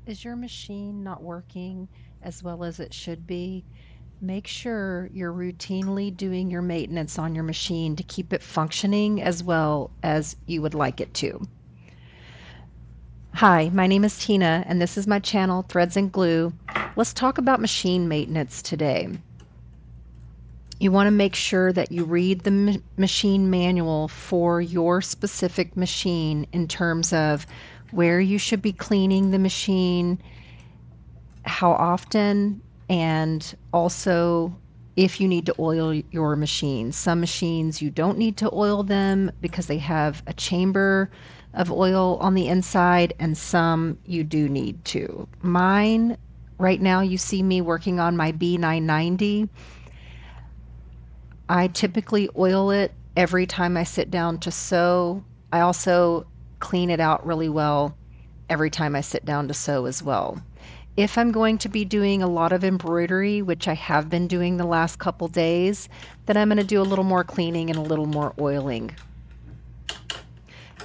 Is your machine not working as well as it should be? Make sure you're routinely doing your maintenance on your machine to keep it functioning as well as you would like it to. Hi, my name is Tina, and this is my channel, Threads and Glue. Let's talk about machine maintenance today. You want to make sure that you read the machine manual for your specific machine in terms of where you should be cleaning the machine, how often, and also if you need to oil your machine. Some machines you don't need to oil them because they have a chamber of oil on the inside, and some you do need to. Mine, right now, you see me working on my B990. I typically oil it every time I sit down to sew. I also clean it out really well every time I sit down to sew as well. If I'm going to be doing a lot of embroidery, which I have been doing the last couple days, then I'm going to do a little more cleaning and a little more oiling.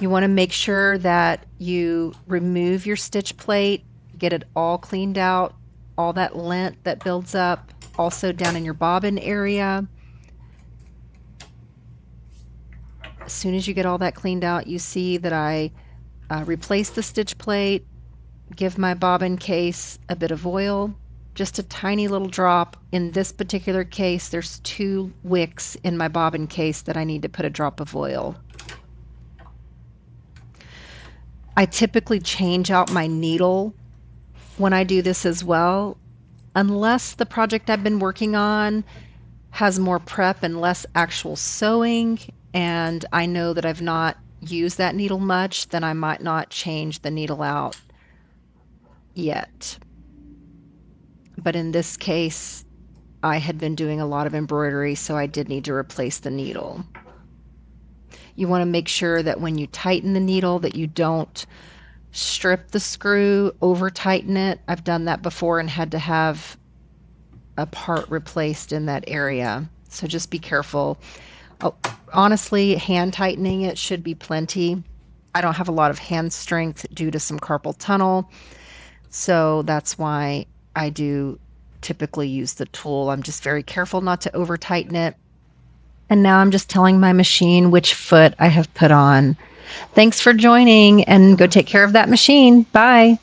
You want to make sure that you remove your stitch plate, get it all cleaned out, all that lint that builds up, also down in your bobbin area. As soon as you get all that cleaned out, you see that I replace the stitch plate, give my bobbin case a bit of oil, just a tiny little drop. In this particular case, there's 2 wicks in my bobbin case that I need to put a drop of oil. I typically change out my needle when I do this as well, unless the project I've been working on has more prep and less actual sewing, and I know that I've not used that needle much, then I might not change the needle out yet. But in this case, I had been doing a lot of embroidery, so I did need to replace the needle. You want to make sure that when you tighten the needle that you don't strip the screw, over tighten it. I've done that before and had to have a part replaced in that area. So just be careful. Oh, honestly, hand tightening it should be plenty. I don't have a lot of hand strength due to some carpal tunnel, so that's why I do typically use the tool. I'm just very careful not to over tighten it. And now I'm just telling my machine which foot I have put on. Thanks for joining, and go take care of that machine. Bye.